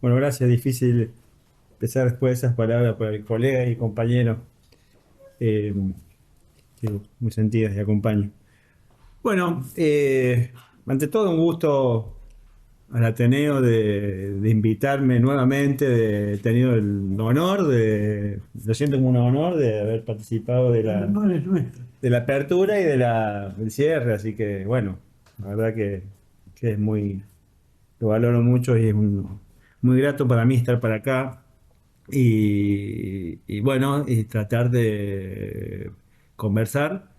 Bueno, gracias. Difícil empezar después de esas palabras por el colega y compañero, eh, que muy sentidas y acompaño. Bueno, ante todo un gusto al Ateneo de invitarme nuevamente. He tenido el honor lo siento como un honor de haber participado El honor es nuestro. de la apertura y del cierre. Así que, bueno, la verdad que lo valoro mucho y es muy grato para mí estar para acá. Y bueno, y tratar de conversar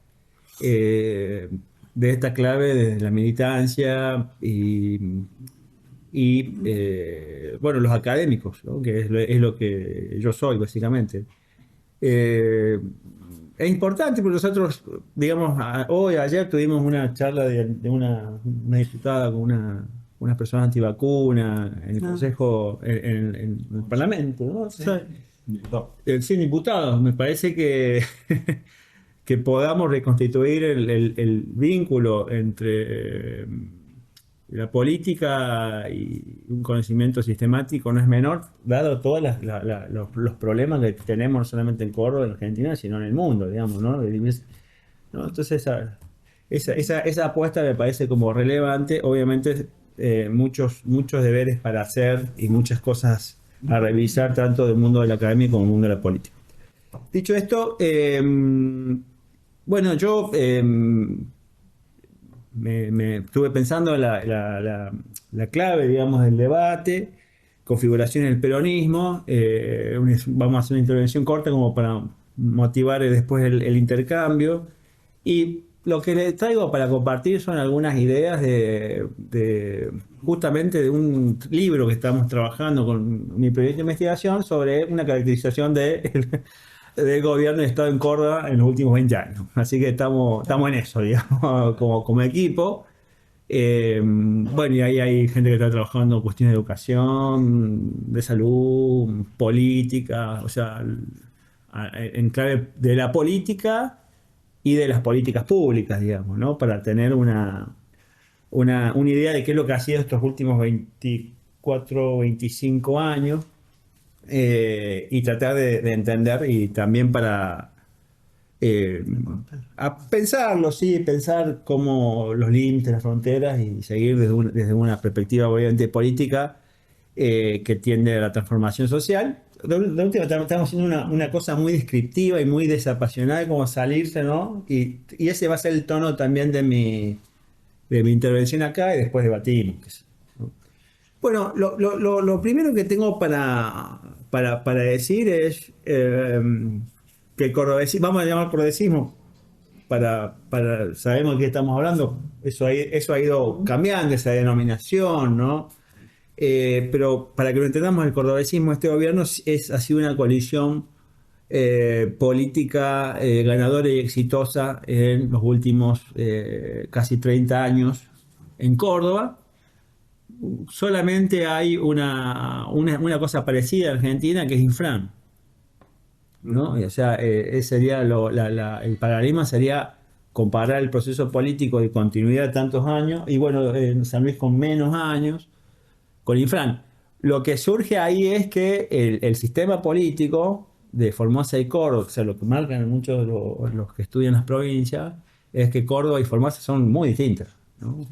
eh, de esta clave desde la militancia bueno, los académicos, ¿no? Que es lo que yo soy, básicamente. Eh, es importante porque nosotros, digamos, ayer tuvimos una charla de una diputada con una persona antivacuna en el Ah, Consejo, en el Parlamento, ¿no? O sí. sea, sin diputados. Me parece que, que podamos reconstituir el vínculo entre la política y un conocimiento sistemático no es menor, dado todos los problemas que tenemos no solamente en Córdoba, en Argentina, sino en el mundo, digamos, ¿no? ¿No? Entonces, esa apuesta me parece como relevante. Obviamente, muchos deberes para hacer y muchas cosas a revisar, tanto del mundo de la academia como del mundo de la política. Dicho esto, bueno, yo me estuve pensando en la clave, digamos, del debate, configuración del peronismo. Vamos a hacer una intervención corta como para motivar después el intercambio. Y lo que le traigo para compartir son algunas ideas justamente de un libro que estamos trabajando con mi proyecto de investigación sobre una caracterización del gobierno de Estado en Córdoba en los últimos 20 años. Así que estamos en eso, digamos, como equipo. Bueno, y ahí hay gente que está trabajando en cuestiones de educación, de salud, política, o sea, en clave de la política y de las políticas públicas, digamos, ¿no? Para tener una idea de qué es lo que ha sido estos últimos 24, 25 años, y tratar de entender y también para eh, a pensarlo, sí, pensar cómo los límites, las fronteras y seguir desde una perspectiva obviamente política, que tiende a la transformación social. De última, estamos haciendo una cosa muy descriptiva y muy desapasionada, como salirse, ¿no? Y ese va a ser el tono también de mi intervención acá y después debatimos. ¿No? Bueno, lo primero que tengo para decir es que el cordobesismo, vamos a llamar cordobesismo, sabemos de qué estamos hablando. Eso ha ido cambiando esa denominación, ¿no? Pero para que lo entendamos, el cordobesismo, este gobierno ha sido una coalición política ganadora y exitosa en los últimos casi 30 años en Córdoba. Solamente hay una cosa parecida en Argentina, que es Infran, ¿no? Y, o sea, sería el paradigma sería comparar el proceso político de continuidad de tantos años y, bueno, en San Luis con menos años con Infran. Lo que surge ahí es que el sistema político de Formosa y Córdoba, o sea, lo que marcan muchos de los que estudian las provincias, es que Córdoba y Formosa son muy distintas, ¿no?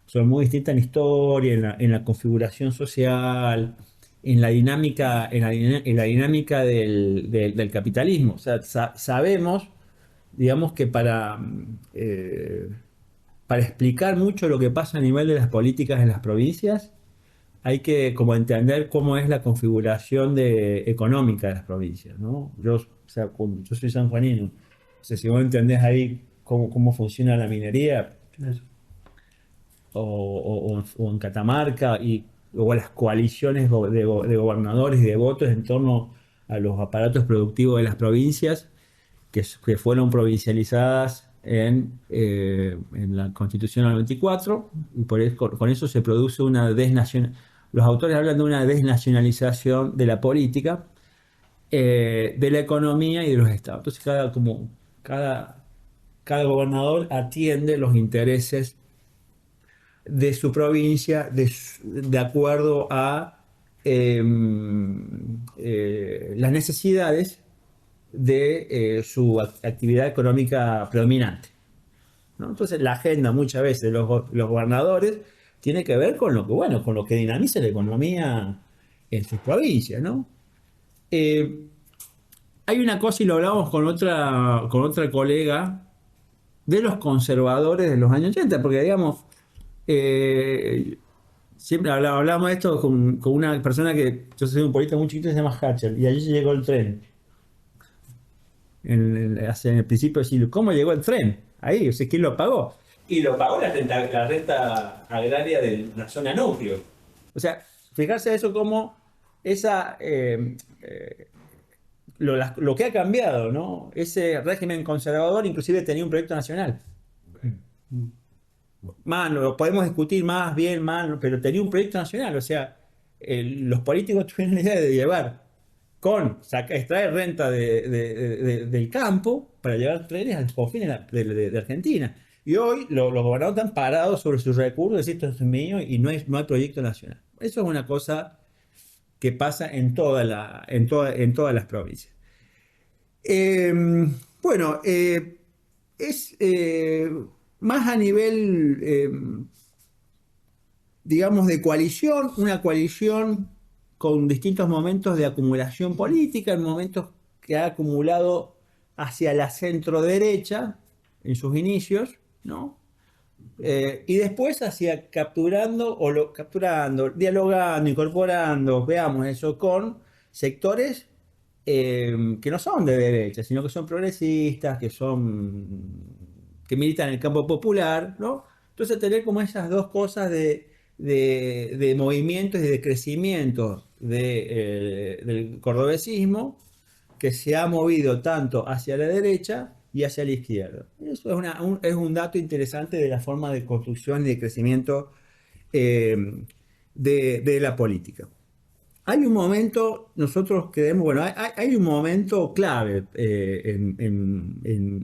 Son muy distintas en historia, en la configuración social, en la dinámica del capitalismo. O sea, sabemos, digamos, que para explicar mucho lo que pasa a nivel de las políticas en las provincias, hay que como entender cómo es la configuración económica de las provincias, ¿no? O sea, yo soy sanjuanino. O sea, si vos entendés ahí cómo funciona la minería, Claro. o en Catamarca, o las coaliciones de gobernadores y de votos en torno a los aparatos productivos de las provincias, que fueron provincializadas en la Constitución del 94, y con eso se produce una desnacionalización. Los autores hablan de una desnacionalización de la política, de la economía y de los estados. Entonces, cada, cada gobernador atiende los intereses de su provincia de acuerdo a eh, las necesidades de su actividad económica predominante, ¿no? Entonces la agenda muchas veces de los gobernadores tiene que ver con lo que, bueno, con lo que dinamiza la economía en sus provincias, ¿no? Eh, Hay una cosa, y lo hablamos con otra colega, de los conservadores de los años 80, porque digamos, eh, siempre hablábamos de esto con una persona que, yo soy un político muy chiquito, se llama Hatcher, y allí llegó el tren, en el principio del siglo. ¿Cómo llegó el tren? Ahí, o sea, ¿quién lo pagó? Y lo pagó la renta agraria de la zona núcleo. O sea, fijarse eso como esa, lo que ha cambiado, ¿no? Ese régimen conservador inclusive tenía un proyecto nacional. Más, lo podemos discutir más, bien, mal, pero tenía un proyecto nacional. O sea, los políticos tuvieron la idea de llevar extraer renta del campo para llevar trenes a los confines de Argentina. Y hoy los gobernadores están parados sobre sus recursos, decir, esto es mío y no hay proyecto nacional. Eso es una cosa que pasa en todas las provincias. Eh, bueno, es más a nivel, digamos, de coalición, una coalición con distintos momentos de acumulación política, en momentos que ha acumulado hacia la centro derecha en sus inicios, ¿no? Y después hacia capturando, dialogando, incorporando, veamos eso, con sectores que no son de derecha, sino que son progresistas, que militan en el campo popular, ¿no? Entonces tener como esas dos cosas de movimientos y de crecimiento del cordobesismo que se ha movido tanto hacia la derecha y hacia la izquierda. Eso es un dato interesante de la forma de construcción y de crecimiento eh, de la política. Hay un momento, nosotros creemos, bueno, hay un momento clave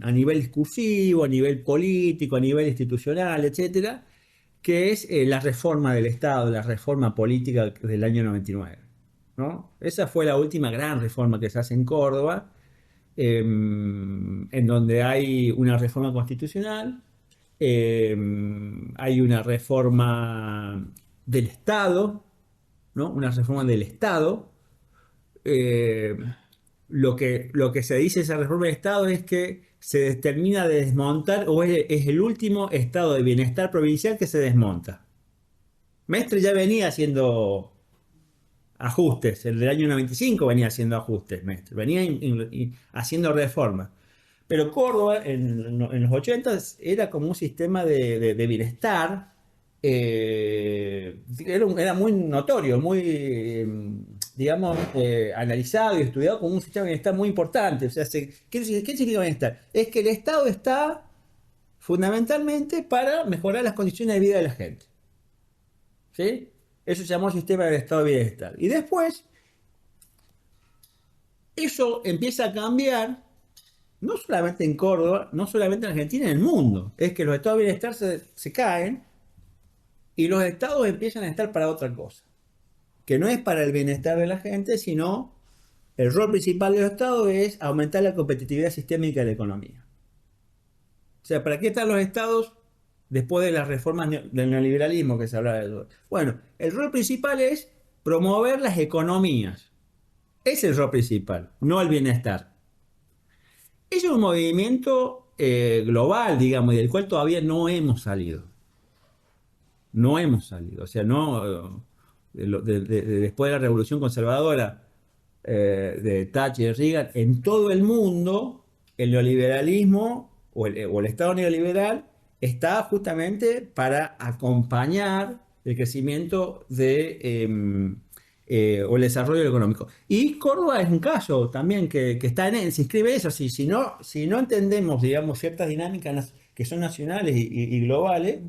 a nivel discursivo, a nivel político, a nivel institucional, etcétera, que es la reforma del Estado, la reforma política del año 99, ¿no? Esa fue la última gran reforma que se hace en Córdoba, en donde hay una reforma constitucional, eh, hay una reforma del Estado, ¿no? Una reforma del Estado. eh, lo que se dice de esa reforma del Estado es que se termina de desmontar, o es el último estado de bienestar provincial que se desmonta. Mestre ya venía haciendo ajustes, el del año 95 venía haciendo ajustes, Mestre, venía haciendo reformas. Pero Córdoba en los 80 era como un sistema de bienestar, era muy notorio, muy, digamos, analizado y estudiado como un sistema de bienestar muy importante. O sea, ¿qué significa bienestar? Es que el Estado está fundamentalmente para mejorar las condiciones de vida de la gente. ¿Sí? Eso se llamó sistema del Estado de bienestar. Y después, eso empieza a cambiar no solamente en Córdoba, no solamente en Argentina, en el mundo. Es que los estados de bienestar se caen y los estados empiezan a estar para otra cosa, que no es para el bienestar de la gente, sino el rol principal de los estados es aumentar la competitividad sistémica de la economía. O sea, ¿para qué están los estados después de las reformas del neoliberalismo que se habla de eso? Bueno, el rol principal es promover las economías. Es el rol principal, no el bienestar. Es un movimiento global, digamos, y del cual todavía no hemos salido. No hemos salido. O sea, no, después de la revolución conservadora de Thatcher y Reagan, en todo el mundo, el neoliberalismo o el Estado neoliberal está justamente para acompañar el crecimiento o el desarrollo económico. Y Córdoba es un caso también que está se inscribe eso. Si no entendemos, digamos, ciertas dinámicas que son nacionales y globales,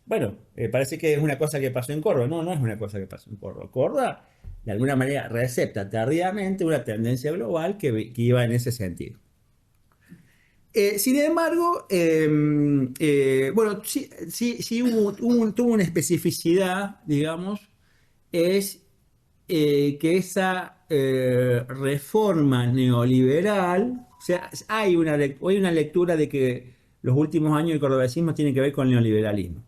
bueno, parece que es una cosa que pasó en Córdoba. No, no es una cosa que pasó en Córdoba. Córdoba, de alguna manera, recepta tardíamente una tendencia global que iba en ese sentido. Sin embargo, bueno, sí tuvo una especificidad, digamos, es que esa reforma neoliberal, o sea, hay una lectura de que los últimos años el cordobesismo tiene que ver con el neoliberalismo.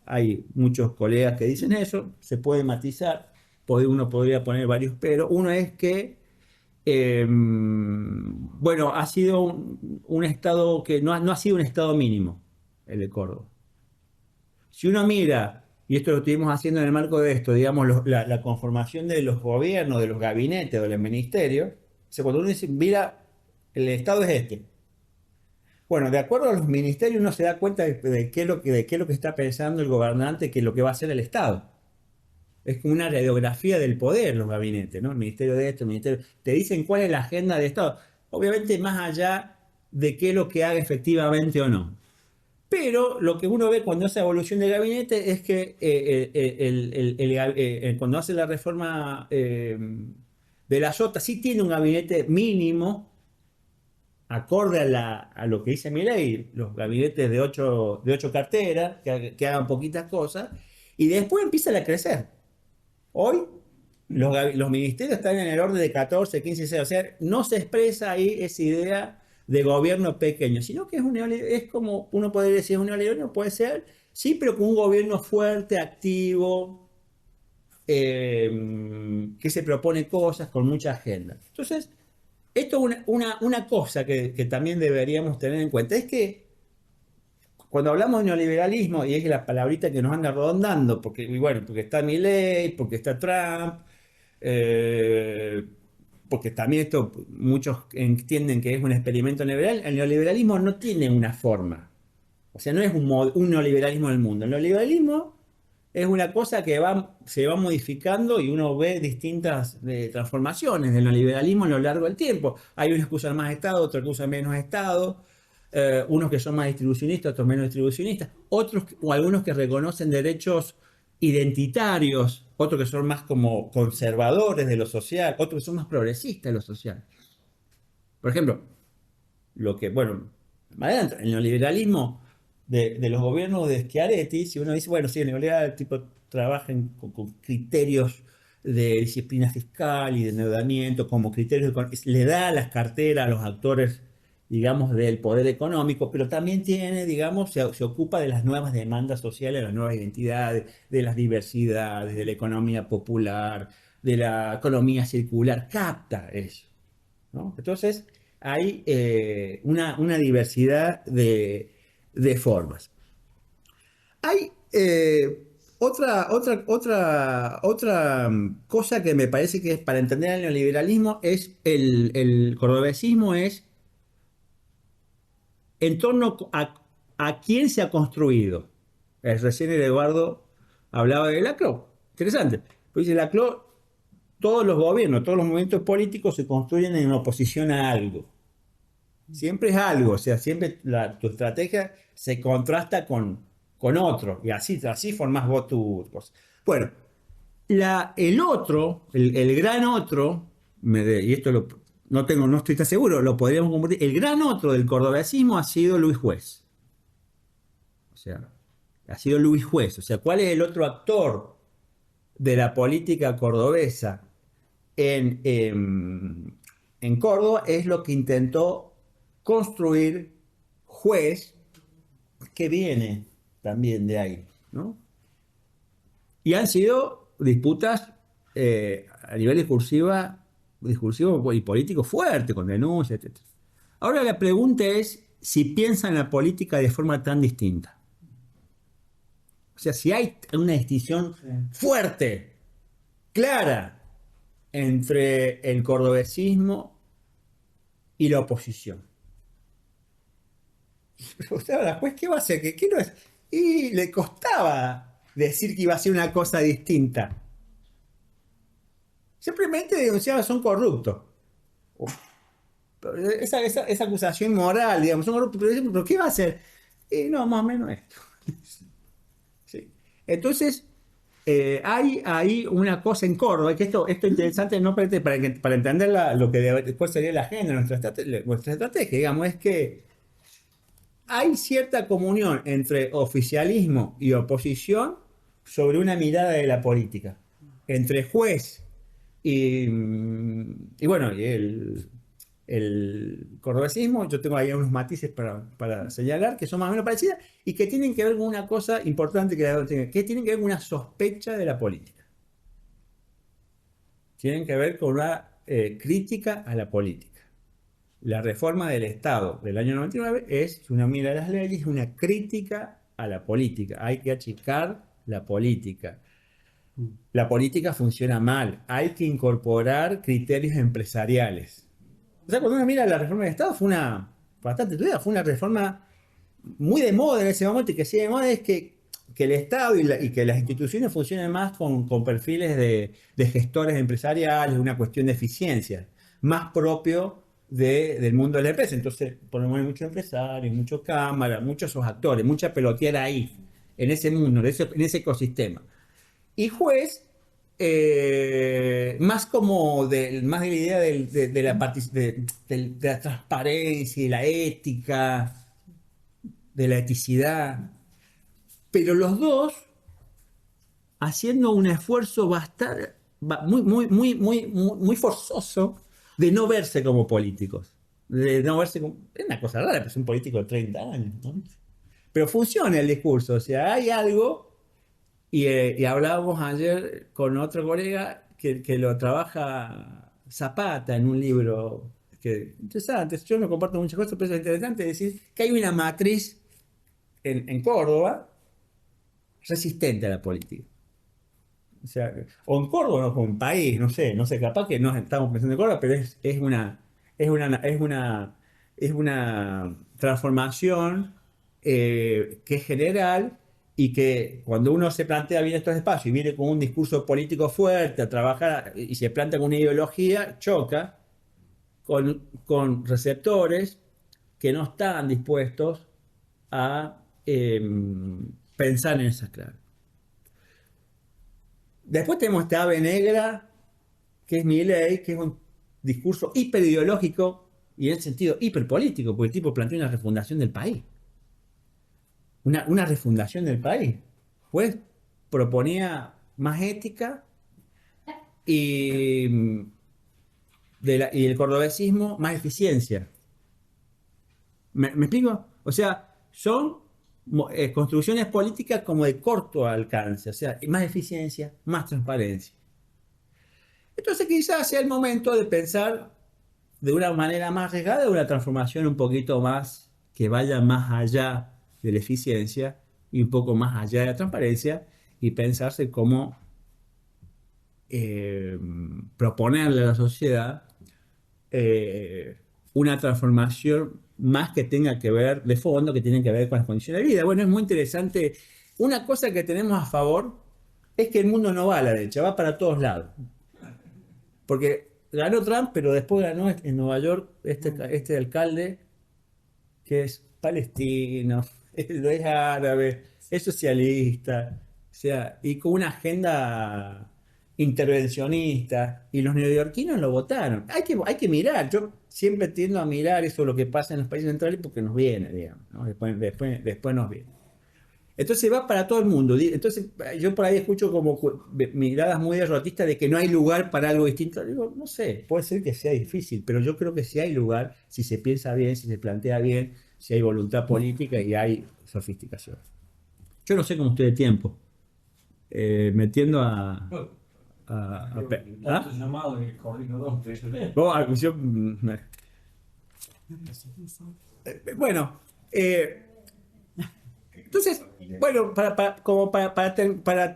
Hay muchos colegas que dicen eso, se puede matizar, uno podría poner varios, pero uno es que, bueno, ha sido un estado que no ha sido un estado mínimo, el de Córdoba. Si uno mira, y esto lo estuvimos haciendo en el marco de esto, digamos, la conformación de los gobiernos, de los gabinetes, de los ministerios, o sea, cuando uno dice, mira, el Estado es este. Bueno, de acuerdo a los ministerios uno se da cuenta de qué es lo que está pensando el gobernante, qué es lo que va a hacer el Estado. Es como una radiografía del poder los gabinetes, ¿no? El ministerio de esto, el ministerio... Te dicen cuál es la agenda de Estado. Obviamente más allá de qué es lo que haga efectivamente o no. Pero lo que uno ve cuando hace evolución del gabinete es que cuando hace la reforma de la Sota, sí tiene un gabinete mínimo, acorde a lo que dice mi ley, los gabinetes de ocho carteras, que hagan poquitas cosas, y después empiezan a crecer. Hoy los ministerios están en el orden de 14, 15, 16. O sea, no se expresa ahí esa idea de gobierno pequeño, sino que es como uno podría decir, un neoliberalismo puede ser, sí, pero con un gobierno fuerte, activo, que se propone cosas con mucha agenda. Entonces, esto es una cosa que también deberíamos tener en cuenta, es que cuando hablamos de neoliberalismo, y es la palabrita que nos anda rondando, porque, y bueno, porque está Milei, porque está Trump, eh, porque también esto muchos entienden que es un experimento neoliberal, el neoliberalismo no tiene una forma. O sea, no es un neoliberalismo del mundo. El neoliberalismo es una cosa que se va modificando y uno ve distintas transformaciones del neoliberalismo a lo largo del tiempo. Hay unos que usan más Estado, otros que usan menos Estado, unos que son más distribucionistas, otros menos distribucionistas, otros o algunos que reconocen derechos identitarios, otros que son más como conservadores de lo social, otros que son más progresistas de lo social. Por ejemplo, bueno, más adelante, el neoliberalismo de los gobiernos de Schiaretti, si uno dice, bueno, sí, el neoliberal el tipo trabaja con criterios de disciplina fiscal y de endeudamiento como criterios, le da las carteras a los actores, digamos, del poder económico, pero también tiene, digamos, se ocupa de las nuevas demandas sociales, de las nuevas identidades, de las diversidades, de la economía popular, de la economía circular, capta eso, ¿no? Entonces, hay una diversidad de formas. Hay otra cosa que me parece que es para entender el neoliberalismo, es el cordobesismo, es en torno a quién se ha construido. Recién el Eduardo hablaba de Laclau. Interesante. Pues dice Laclau, todos los gobiernos, todos los movimientos políticos se construyen en oposición a algo. Siempre es algo, o sea, siempre tu estrategia se contrasta con otro, y así formás vos tu cosa. Bueno, el otro, el gran otro, y esto no estoy tan seguro, lo podríamos compartir, el gran otro del cordobesismo ha sido Luis Juez. O sea, ha sido Luis Juez. O sea, ¿cuál es el otro actor de la política cordobesa en Córdoba? Es lo que intentó construir Juez, que viene también de ahí, ¿no? Y han sido disputas a nivel discursivo y político fuerte, con denuncias, etc. Ahora la pregunta es si piensan la política de forma tan distinta. O sea, si hay una distinción fuerte, clara, entre el cordobesismo y la oposición. O sea, pues, ¿qué va a hacer? ¿Qué no es? Y le costaba decir que iba a ser una cosa distinta. Simplemente denunciaba, son corruptos. Esa acusación moral, digamos, son corruptos, pero ¿qué va a hacer? Y no, más o menos esto. Sí. Entonces, hay ahí una cosa en Córdoba, que esto es interesante, no para entender cuál sería la agenda, nuestra estrategia, digamos, es que hay cierta comunión entre oficialismo y oposición sobre una mirada de la política. Entre Juez Y bueno, y el cordobesismo, yo tengo ahí unos matices para señalar que son más o menos parecidas y que tienen que ver con una cosa importante que tienen que ver con una sospecha de la política. Tienen que ver con una crítica a la política. La reforma del Estado del año 99 es, si uno mira las leyes, una crítica a la política. Hay que achicar la política. La política funciona mal. Hay que incorporar criterios empresariales. O sea, cuando uno mira la reforma del Estado, fue una bastante estudiada, fue una reforma muy de moda en ese momento y que sigue de moda es que el Estado y que las instituciones funcionen más con perfiles de gestores empresariales, una cuestión de eficiencia, más propio del mundo de la empresa. Entonces, ponemos muchos empresarios, muchos cámaras, muchos esos actores, mucha peloteera ahí, en ese mundo, en ese ecosistema. Y juez, más como más de la idea de la transparencia y la ética, de la eticidad, pero los dos haciendo un esfuerzo bastante, muy forzoso de no verse como políticos. De no verse como, es una cosa rara, pero es un político de 30 años, ¿no? Pero funciona el discurso, o sea, hay algo, y hablábamos ayer con otro colega que lo trabaja Zapata en un libro que interesante, yo no comparto muchas cosas, pero es interesante decir que hay una matriz en Córdoba resistente a la política. O sea, o en Córdoba o en país, no sé, capaz que no estamos pensando en Córdoba, pero es una transformación que es general y que cuando uno se plantea bien estos espacios y viene con un discurso político fuerte a trabajar y se plantea con una ideología, choca con receptores que no están dispuestos a pensar en esas claves. Después tenemos esta ave negra, que es Milei, que es un discurso hiperideológico y en ese sentido hiperpolítico, porque el tipo plantea una refundación del país. Una refundación del país. Pues proponía más ética y, y el cordobesismo más eficiencia. ¿Me explico? O sea, son construcciones políticas como de corto alcance, o sea, más eficiencia, más transparencia. Entonces quizás sea el momento de pensar de una manera más arriesgada, de una transformación un poquito más que vaya más allá de la eficiencia y un poco más allá de la transparencia y pensarse cómo proponerle a la sociedad eh, una transformación más que tenga que ver de fondo, que tiene que ver con las condiciones de vida. Bueno, es muy interesante. Una cosa que tenemos a favor es que el mundo no va a la derecha, va para todos lados. Porque ganó Trump, pero después ganó en Nueva York este alcalde que es palestino, es árabe, es socialista, o sea, y con una agenda intervencionista, y los neoyorquinos lo votaron. Hay que mirar, yo siempre tiendo a mirar eso, lo que pasa en los países centrales, porque nos viene, digamos, ¿no? Después nos viene. Entonces va para todo el mundo. Entonces yo por ahí escucho como miradas muy derrotistas de que no hay lugar para algo distinto. Digo, no sé, puede ser que sea difícil, pero yo creo que sí hay lugar, si se piensa bien, si se plantea bien, si hay voluntad política y hay sofisticación. Yo no sé cómo estoy de tiempo. Metiendo ¿Ah? Bueno, entonces, bueno, para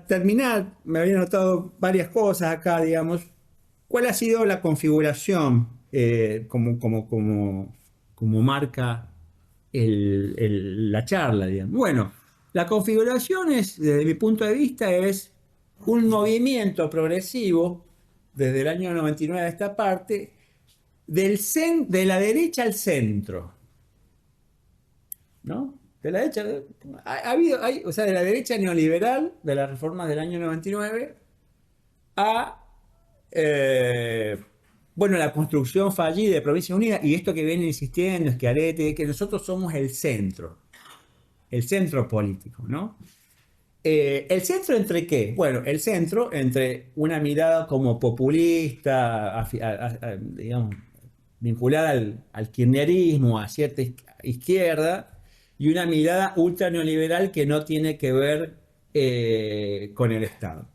terminar, me había notado varias cosas acá, digamos. ¿Cuál ha sido la configuración como marca la charla, digamos? Bueno, la configuración desde mi punto de vista, es un movimiento progresivo desde el año 99 a esta parte, de la derecha al centro, ¿no? De la derecha, o sea, de la derecha neoliberal, de las reformas del año 99, a, eh, bueno, la construcción fallida de Provincias Unidas, y esto que viene insistiendo, es que nosotros somos el centro político, ¿no? ¿El centro entre qué? Bueno, el centro entre una mirada como populista, digamos, vinculada al kirchnerismo, a cierta izquierda, y una mirada ultra neoliberal que no tiene que ver con el Estado.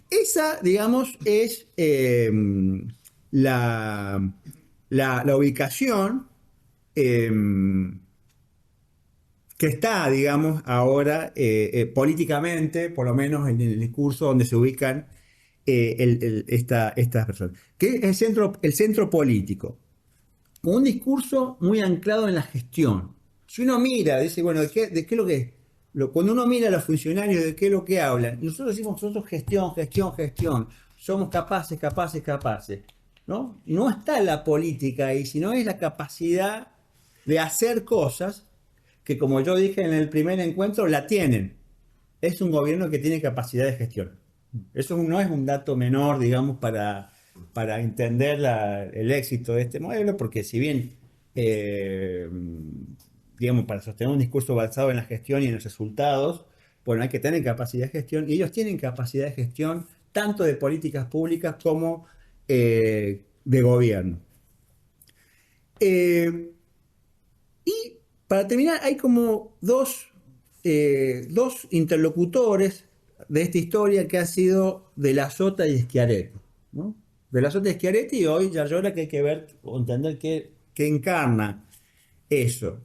Esa, digamos, es la, la ubicación eh, que está, digamos, ahora políticamente, por lo menos en el discurso donde se ubican estas personas. ¿Qué es el centro político? Un discurso muy anclado en la gestión. Si uno mira, dice, bueno, de qué es lo que... cuando uno mira a los funcionarios, ¿de qué es lo que hablan? Nosotros decimos, nosotros gestión, gestión, gestión. Somos capaces, capaces, capaces. ¿No? No está la política ahí, sino es la capacidad de hacer cosas que, como yo dije en el primer encuentro, la tienen. Es un gobierno que tiene capacidad de gestión. Eso no es un dato menor, digamos, para entender el éxito de este modelo, porque si bien, eh, digamos, para sostener un discurso basado en la gestión y en los resultados, bueno, hay que tener capacidad de gestión, y ellos tienen capacidad de gestión tanto de políticas públicas como de gobierno. Eh, y para terminar, hay como dos interlocutores de esta historia que han sido De la Sota y Schiaretti, ¿no? De la Sota y Schiaretti, y hoy Yarlora, que hay que ver o entender qué encarna eso.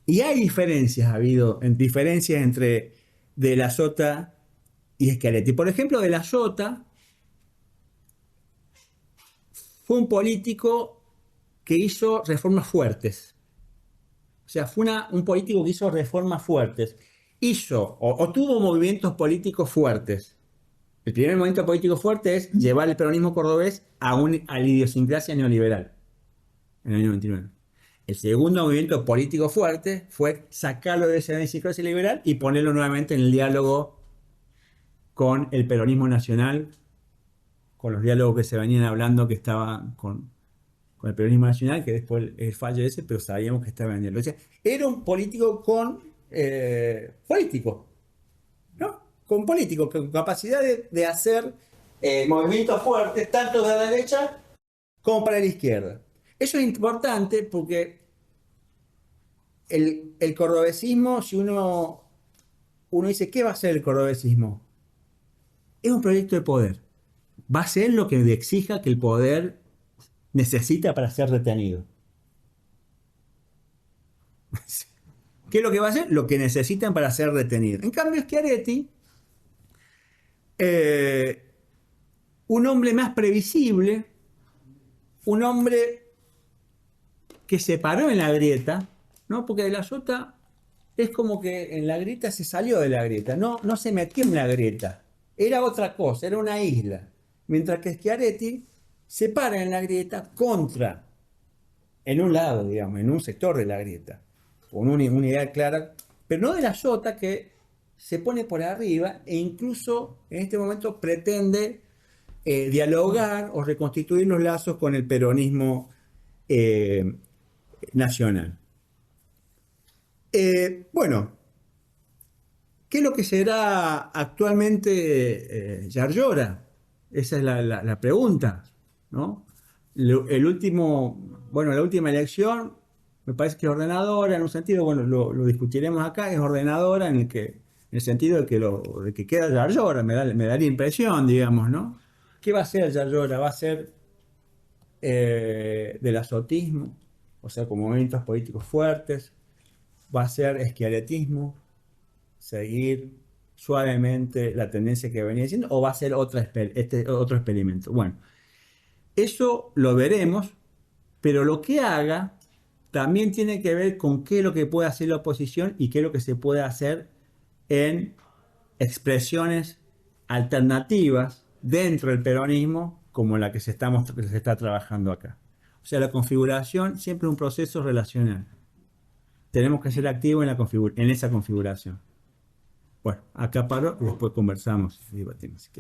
Y hay diferencias, ha habido diferencias entre De la Sota y Schiaretti. Por ejemplo, De la Sota fue un político que hizo reformas fuertes. O sea, fue un político que hizo reformas fuertes. Hizo o tuvo movimientos políticos fuertes. El primer movimiento político fuerte es llevar el peronismo cordobés a la idiosincrasia neoliberal en el año 99. El segundo movimiento político fuerte fue sacarlo de esa idiosincrasia liberal y ponerlo nuevamente en el diálogo con el peronismo nacional, con los diálogos que se venían hablando que estaban con el peronismo nacional, que después el fallo ese, pero sabíamos que estaba en el... O sea, era un político político, ¿no? Con político, con capacidad de hacer movimientos fuertes, tanto de la derecha como para la izquierda. Eso es importante porque el cordobesismo, si uno dice, ¿qué va a ser el cordobesismo? Es un proyecto de poder. Va a ser lo que exija que el poder necesita para ser retenido. ¿Qué es lo que va a hacer? Lo que necesitan para ser retenidos. En cambio, Schiaretti, eh, un hombre más previsible, un hombre que se paró en la grieta, ¿no? Porque De la Sota es como que en la grieta se salió de la grieta, no se metió en la grieta, era otra cosa, era una isla. Mientras que Schiaretti se para en la grieta en un lado, digamos, en un sector de la grieta, con una idea clara, pero no De la Sota, que se pone por arriba e incluso en este momento pretende dialogar o reconstituir los lazos con el peronismo eh, nacional. Bueno, ¿qué es lo que será actualmente Yarlora? Esa es la pregunta, ¿no? La última elección me parece que es ordenadora en un sentido, bueno, lo discutiremos acá, es ordenadora en el sentido de que queda Yarlora, me da la impresión, digamos, ¿no? ¿Qué va a ser Yarlora? Va a ser del azotismo, o sea, con movimientos políticos fuertes, va a ser esquialetismo, seguir suavemente la tendencia que venía diciendo, o va a ser otro experimento. Bueno, eso lo veremos, pero lo que haga también tiene que ver con qué es lo que puede hacer la oposición y qué es lo que se puede hacer en expresiones alternativas dentro del peronismo como la que se está trabajando acá. O sea, la configuración siempre es un proceso relacional. Tenemos que ser activos en esa configuración. Bueno, acá paro y después conversamos y debatimos.